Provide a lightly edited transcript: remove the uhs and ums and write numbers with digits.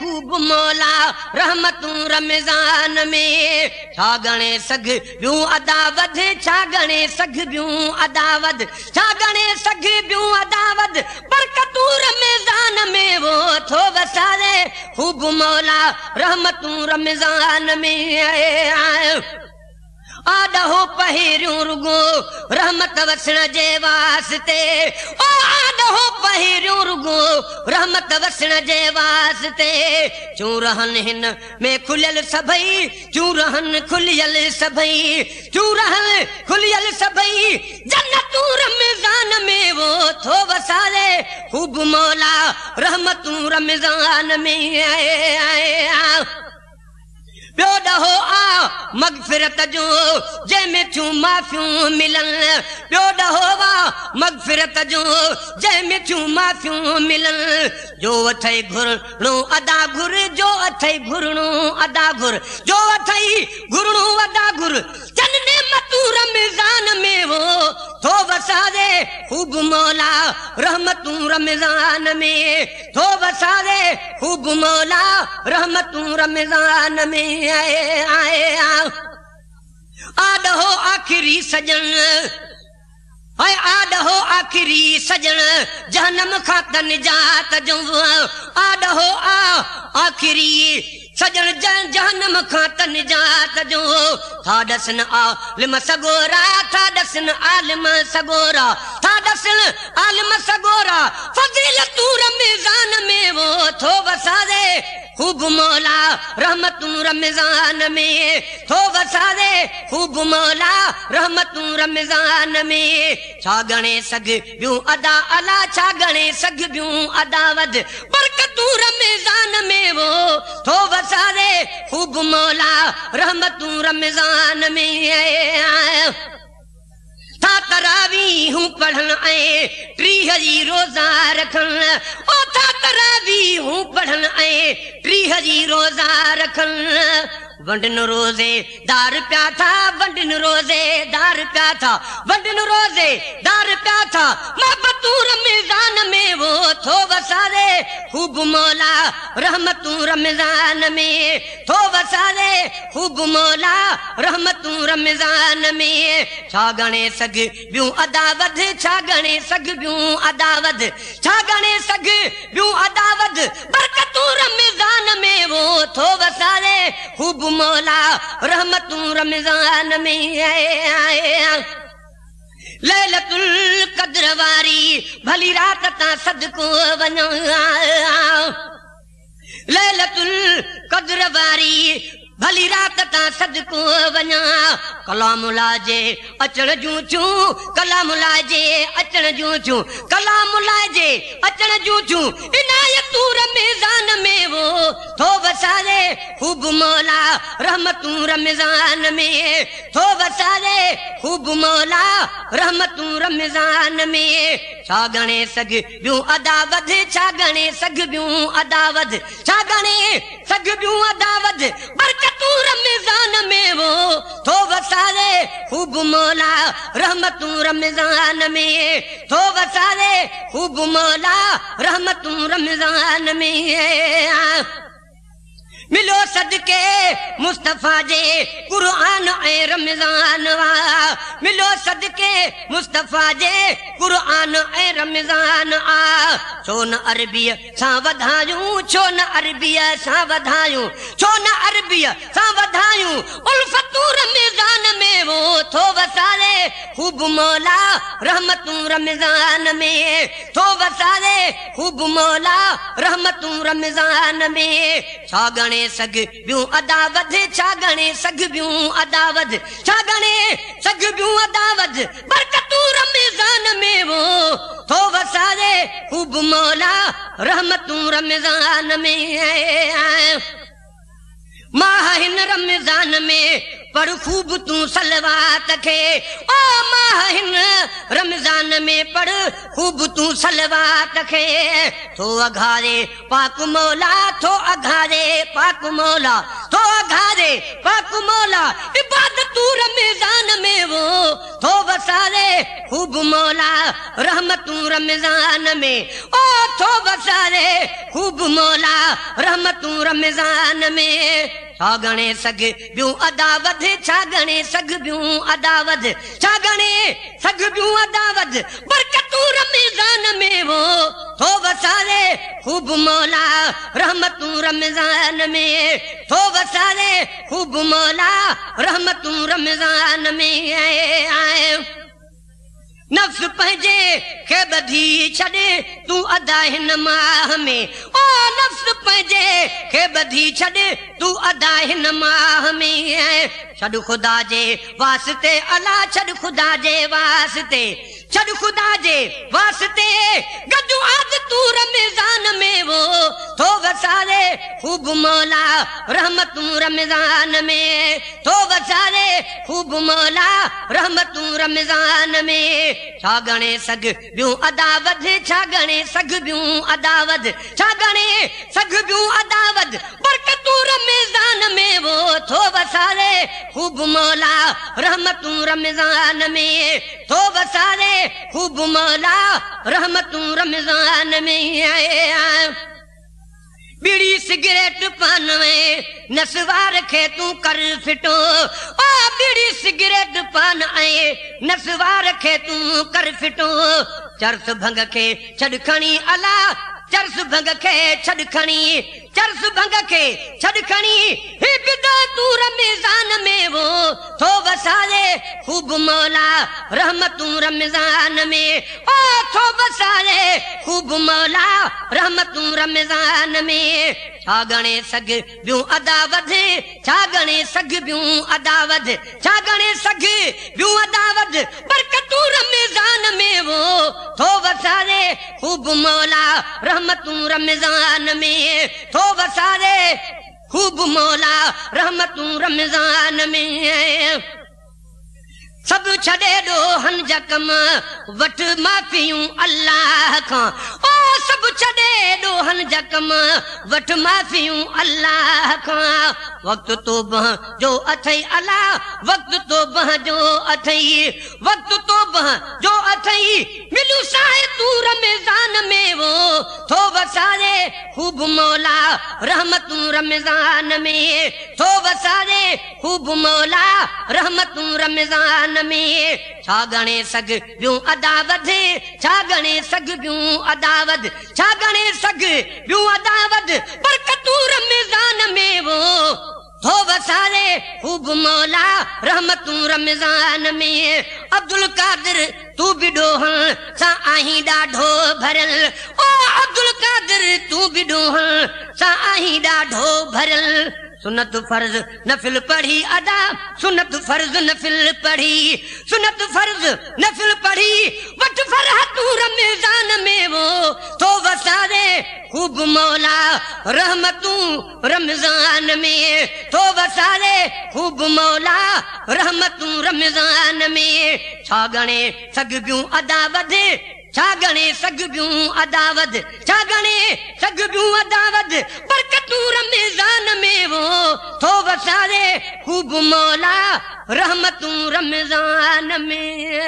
खूब मौला रहमतूं रमज़ान में छा गणे सघ ॿियूं अदावत छा गणे सघ ॿियूं अदावत छा गणे सघ ॿियूं अदावत बरकतूं रमज़ान में वो थो वसारे खूब मौला रहमतूं रमज़ान में आॾहो पहिरियों रुगो रहमत वसण जे वास्ते ओ आॾहो पहिरियों रुगो रहमत वसण जे वास्ते चूं रहनि हिन में खुलियल सभई चूं रहनि खुलियल सभई चूं रहनि खुलियल सभई जन्नतूं रमज़ान में वो थो वसारे खूब मौला रहमतूं रमज़ान में ॿियो ॾहो आ मग़फ़िरत जो जंहिंमें थियूं माफ़ियूं मिलनि ॿियो ॾहो आ मग़फ़िरत जो जंहिंमें थियूं माफ़ियूं मिलनि जो अथई घुरणो अदा घुर जो अथई घुरणो अदा घुर जो अथई घुरणो अदा घुर चन नेमतूं रमज़ान में वो थो वसारे खूब मौला रहमतूं रमज़ान में थो वसारे खूब मौला रहमतूं रमज़ान में आॾहो आख़िरी सजन आॾहो आख़िरी सजन जहनम खां त निजात जो आॾहो आख़िरी सजन जहनम खां त निजात जो था ॾसनि आलिम सगोरा था ॾसनि आलिम सगोरा था ॾसनि आलिम सगोरा फज़ीलतूं रमज़ान में वो थो वसारे खूब मौला रहमतूं रमज़ान में थो वसारे खूब मौला रहमतूं रमज़ान में छा गणे सघ ॿियूं अदा अला छा गणे सघ ॿियूं अदावत बरकतूं रमज़ान में वो थो वसारे खूब मौला रहमतूं रमज़ान में था तरावीहूं पढ़ण ऐं 30 जी रोज़ा रखण ओ था तरावीहूं पढ़ण ऐं 30 जी रोज़ा रखण वंडन रोज़े दार प्या था वंडन रोज़े दार प्या था वंडन रोज़े दार प्या था महबतूं रमज़ान में वो थो वसारे खूब मौला रहमतूं रमज़ान में थो वसारे खूब मौला रहमतूं रमज़ान में छा गणे सघ ॿियूं अदावत छा गणे सघ ॿियूं अदावत छा गणे सघ ॿियूं अदावत बरकतूं रमज़ान में वो थो वसारे खूब मौला रहमतूं रमज़ान में लैलतुल क़द्र वारी भली रात तां सदको वञो लैलतुल क़द्र वारी भली रात तां सदको वञा कलामुला जे अचण जूं छूं कलामुला जे अचण जूं छूं कलामुला जे अचण जूं छूं इनायतूं रमज़ान में वो थो वसारे खूब मौला रहमतूं रमज़ान में थो वसारे खूब मौला रहमतूं रमज़ान में छा गणे सघ ॿियूं अदावत छा गणे सघ ॿियूं अदावत छा गणे सघ ॿियूं अदावत बरकतूं रमज़ान में वो थो वसारे खूब मौला रहमतूं रमज़ान में थो वसारे खूब मौला रहमतूं रमज़ान में मिलो सदके मुस्तफ़ा जे क़ुरान ऐं रमज़ान वा मिलो सदके मुस्तफ़ा जे क़ुरान ऐं रमज़ान आ छो न अरबीअ सां वधायूं छो न अरबीअ सां वधायूं छो न अरबीअ सां वधायूं उल्फतूं रमज़ान में वो थो वसारे खूब मौला रहमतूं रमज़ान में थो वसारे खूब मौला रहमतूं रमज़ान में छा गणे सघ ॿियूं अदावत छा गणे सघ ॿियूं अदावत छा गणे सघ ॿियूं अदावत बरकतूं रमज़ान में वो थो वसारे खूब मौला रहमतूं रमज़ान में माह हिन रमज़ान में पढ़ खूब तूं सलवात खे ओ माह हिन रमज़ान में पढ़ खूब तूं सलवात खे थो अघारे पाक मौला थो अघारे पाक मौला थो घारे पाक मौला इबादतू रमजान में वो थो वसारे खूब मौला रहमतू रमजान में ओ थो वसारे खूब मौला रहमतू रमजान में छा गणे सग बियूं अदावत छा गणे सग बियूं अदावत छा गणे सग बियूं अदावत बरकतू रमजान में वो थो वसारे खूब मौला रहमतू रमजान में थो वसारे खूब मौला रहमतू रमजान में आए नफ्स पंहिंजे खे ॿधी छॾे तूं अदा हिन माह में ओ नफ्स पंहिंजे खे ॿधी छॾे तूं अदा हिन माह में छॾ ख़ुदा जे वास्ते अला छॾ ख़ुदा जे वास्ते छॾ ख़ुदा जे वास्ते गॾु आद तूं रमज़ान में वो थो वसारे खूब मौला रहमतू रमज़ान में थो वसारे खूब मौला रहमतू रमज़ान में छा गणे सग बियूं अदावत छा गणे सग बियूं अदावत छा गणे सग बियूं अदावत बरकतू रमज़ान में वो थो वसारे खूब मौला रहमतू रमज़ान में थो वसारे खूब मौला रहमतू रमज़ान में आए बीड़ी सिगरेट पान में नसवार खे तूं कर फिटो ओ बीड़ी सिगरेट पान ऐं नसवार खे तूं कर फिटो चर्स भंग खे छॾ खणी अला चर्स भंग खे छॾ खणी चर्स भंग खे छॾ खणी हिकु तू रमज़ान में वो थो वसारे खूब मौला रहमतू रमज़ान में ओ थो वसारे खूब मौला रहमतू रमज़ान में छा गणे सग बियूं अदावत छा गणे सग बियूं अदावत छा गणे सग बियूं अदावत बरकतू रमज़ान में वो थो वसारे खूब मौला रहमतू रमज़ान में थो वसारे खूब मौला रहमतू रमज़ान में सब छॾे ॾोहनि जा कम वठ माफ़ियूं अल्लाह खां ओ सब छॾे ॾोहनि जा कम वठ माफ़ियूं अल्लाह खां वक़्तु तौबह जो अथई अल्लाह वक़्तु तौबह जो अथई वक़्तु तौबह जो अथई मिलूं साए तू रमज़ान में वो थो वसारे खूब मौला रहमतू रमज़ान में थो वसारे खूब मौला रहमतू रमज़ान में छा गणे सग बियूं अदावत छा गणे सग बियूं अदावत छा गणे सग बियूं अदावत बरकतू रमज़ान में वो थो वसारे खूब मौला रहमतू रमज़ान में अब्दुल कादिर तू भी ॾोहनि सां आहीं ॾाढो भरियल ओ अब्दुल कादिर तू भी ॾोहनि सां आहीं ॾाढो भरियल सुनत फर्ज नफिल पढ़ी अदा सुनत फर्ज नफिल पढ़ी सुनत फर्ज नफिल पढ़ी वठ फरहतू रमज़ान में वो थो वसारे खूब मौला रहमतू रमज़ान में थो वसारे खूब मौला रहमतू रमज़ान में छा गणे सग बियूं अदावत छा गणे सग बियूं अदावत छा गणे सग बियूं अदावत बरकतू रमज़ान में वो थो वसारे खूब मौला रहमतू रमज़ान में